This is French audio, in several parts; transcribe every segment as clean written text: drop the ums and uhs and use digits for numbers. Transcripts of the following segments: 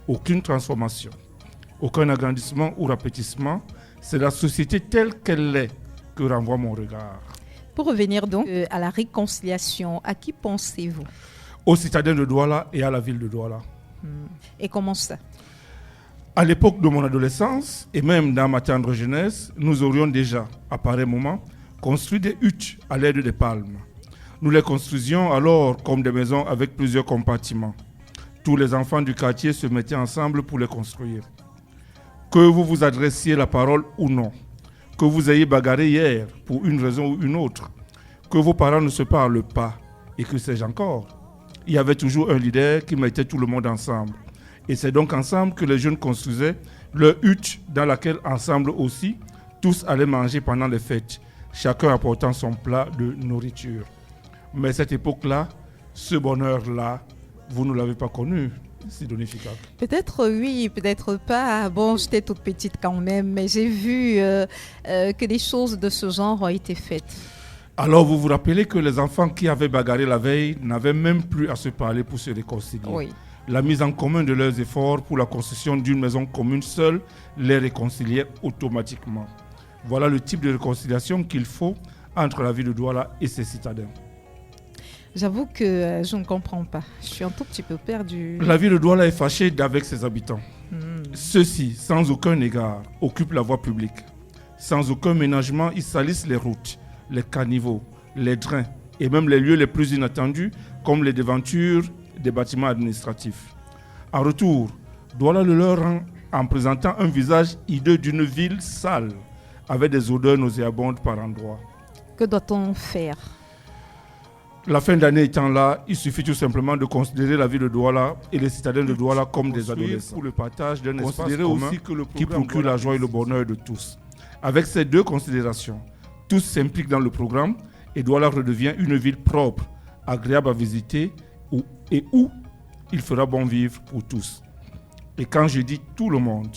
aucune transformation, aucun agrandissement ou rapetissement. C'est la société telle qu'elle est que renvoie mon regard. Pour revenir donc à la réconciliation, à qui pensez-vous? Aux citadins de Douala et à la ville de Douala. Et comment ça? À l'époque de mon adolescence et même dans ma tendre jeunesse, nous aurions déjà, à pareil moment, construit des huttes à l'aide des palmes. Nous les construisions alors comme des maisons avec plusieurs compartiments. Tous les enfants du quartier se mettaient ensemble pour les construire. Que vous vous adressiez la parole ou non, que vous ayez bagarré hier pour une raison ou une autre, que vos parents ne se parlent pas, et que sais-je encore, il y avait toujours un leader qui mettait tout le monde ensemble. Et c'est donc ensemble que les jeunes construisaient leur hutte dans laquelle ensemble aussi, tous allaient manger pendant les fêtes, chacun apportant son plat de nourriture. Mais cette époque-là, ce bonheur-là, vous ne l'avez pas connu, Sidonie Fikak. Peut-être oui, peut-être pas. Bon, j'étais toute petite quand même, mais j'ai vu que des choses de ce genre ont été faites. Alors vous vous rappelez que les enfants qui avaient bagarré la veille n'avaient même plus à se parler pour se réconcilier. Oui. La mise en commun de leurs efforts pour la construction d'une maison commune seule les réconciliait automatiquement. Voilà le type de réconciliation qu'il faut entre la ville de Douala et ses citadins. J'avoue que je ne comprends pas. Je suis un tout petit peu perdue. La ville de Douala est fâchée avec ses habitants. Ceux-ci, sans aucun égard, occupent la voie publique. Sans aucun ménagement, ils salissent les routes, les caniveaux, les drains et même les lieux les plus inattendus comme les devantures des bâtiments administratifs. En retour, Douala le leur rend en présentant un visage hideux d'une ville sale, avec des odeurs nauséabondes par endroits. Que doit-on faire? La fin d'année étant là, il suffit tout simplement de considérer la ville de Douala et les citadins de Douala comme des adolescents. Pour le partage d'un espace commun qui procure la joie et le bonheur de tous. Avec ces deux considérations, tous s'impliquent dans le programme et Douala redevient une ville propre, agréable à visiter et où il fera bon vivre pour tous. Et quand je dis tout le monde,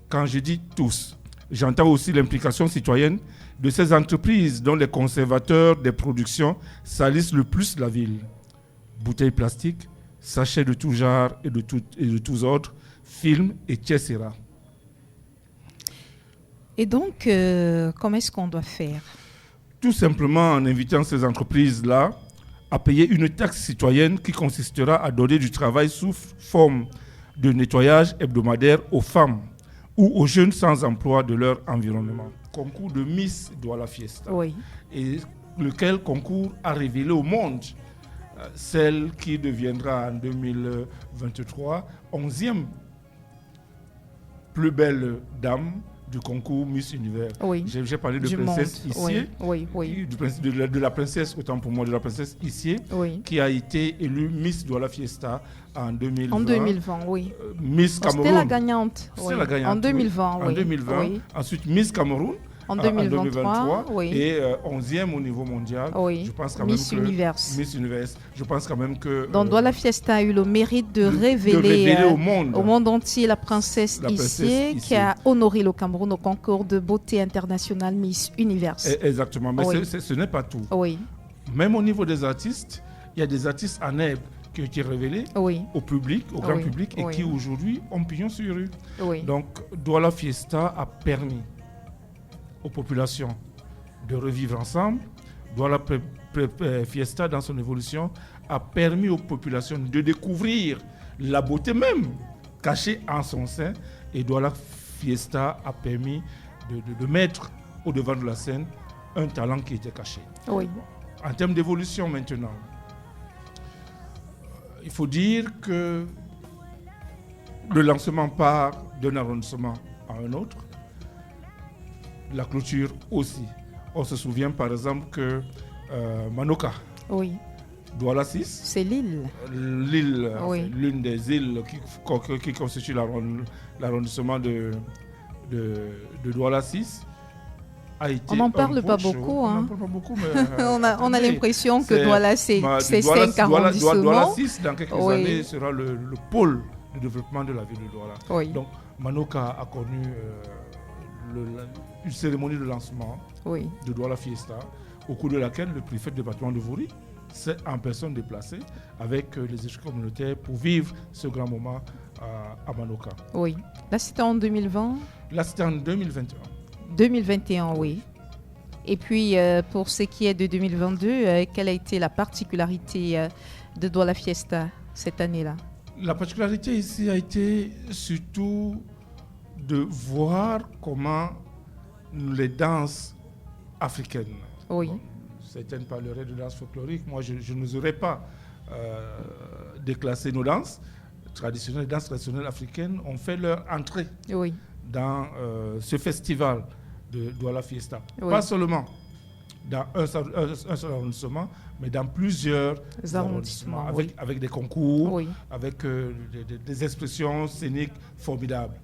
quand je dis tous, j'entends aussi l'implication citoyenne de ces entreprises dont les conservateurs des productions salissent le plus la ville. Bouteilles plastiques, sachets de tout genre et de tous ordres, films et etc. Et donc, comment est-ce qu'on doit faire? Tout simplement en invitant ces entreprises-là à payer une taxe citoyenne qui consistera à donner du travail sous forme de nettoyage hebdomadaire aux femmes ou aux jeunes sans emploi de leur environnement. Concours de Miss Douala Fiesta. Oui. Et lequel concours a révélé au monde celle qui deviendra en 2023 11e plus belle dame du concours Miss Univers. Oui. J'ai parlé de princesse Issié, oui. de la princesse, autant pour moi, de la princesse Issié, qui a été élue Miss Douala Fiesta en 2020. En 2020, oui. Miss Cameroun. C'était la gagnante. C'était la gagnante. En 2020, oui. En 2020. Oui. Ensuite, Miss Cameroun. En 2023, oui. Et 11e au niveau mondial. Oui. Je pense quand Miss même que Univers. Miss Univers. Je pense quand même que donc Douala Fiesta a eu le mérite de révéler au monde entier la princesse Issié qui a honoré le Cameroun au concours de beauté international Miss Univers. Exactement, mais ce n'est pas tout. Oui. Même au niveau des artistes, il y a des artistes en herbe qui ont été révélés au public, au grand public, et qui aujourd'hui ont pignon sur rue. Donc Douala Fiesta a permis aux populations de revivre ensemble. Douala Fiesta, dans son évolution, a permis aux populations de découvrir la beauté même cachée en son sein. Et Douala Fiesta a permis de mettre au devant de la scène un talent qui était caché. Oui. En termes d'évolution maintenant, il faut dire que le lancement part d'un arrondissement à un autre. La clôture aussi. On se souvient par exemple que Manoka, Douala 6, c'est l'île. L'une des îles qui constitue l'arrondissement de Douala 6 a été. On n'en parle pas beaucoup. On n'en parle pas beaucoup, mais on a l'impression que Douala, c'est 5 arrondissements. Douala 6, dans quelques années, sera le pôle de développement de la ville de Douala. Donc Manoka a connu une cérémonie de lancement de Douala Fiesta, au cours de laquelle le préfet du département de Vouri s'est en personne déplacé avec les équipes communautaires pour vivre ce grand moment à Manoka. Oui. Là, c'était en 2020. Là, c'était en 2021. 2021, oui. Et puis, pour ce qui est de 2022, quelle a été la particularité de Douala Fiesta cette année-là? La particularité ici a été surtout de voir comment les danses africaines, Oui. bon, certaines parleraient de danse folklorique, moi je n'oserais pas déclasser nos danses traditionnelles, danses traditionnelles africaines ont fait leur entrée Oui. dans ce festival de Douala Fiesta. Oui. Pas seulement dans un seul arrondissement, mais dans plusieurs arrondissements, oui. avec des concours, Oui. avec des expressions scéniques formidables.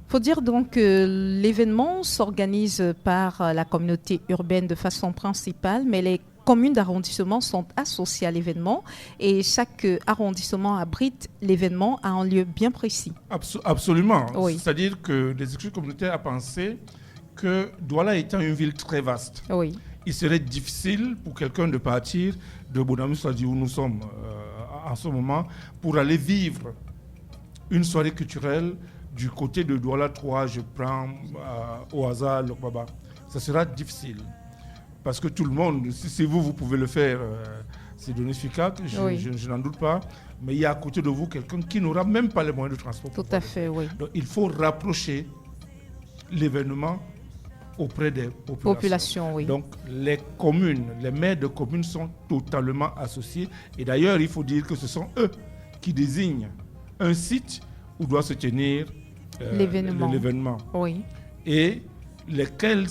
Il faut dire donc que l'événement s'organise par la communauté urbaine de façon principale, mais les communes d'arrondissement sont associées à l'événement et chaque arrondissement abrite l'événement à un lieu bien précis. Absolument. Oui. C'est-à-dire que les exécutifs communautaires ont pensé que Douala étant une ville très vaste, Oui. il serait difficile pour quelqu'un de partir de Bonamou, c'est-à-dire où nous sommes en ce moment, pour aller vivre une soirée culturelle du côté de Douala 3, je prends au hasard le Baba. Ça sera difficile. Parce que tout le monde, si vous pouvez le faire, c'est donné efficace, je n'en doute pas. Mais il y a à côté de vous quelqu'un qui n'aura même pas les moyens de transport. Tout à fait, oui. Donc il faut rapprocher l'événement auprès des populations. Oui. Donc les communes, les maires de communes sont totalement associés. Et d'ailleurs, il faut dire que ce sont eux qui désignent un site où doit se tenir l'événement. Oui. Et lesquels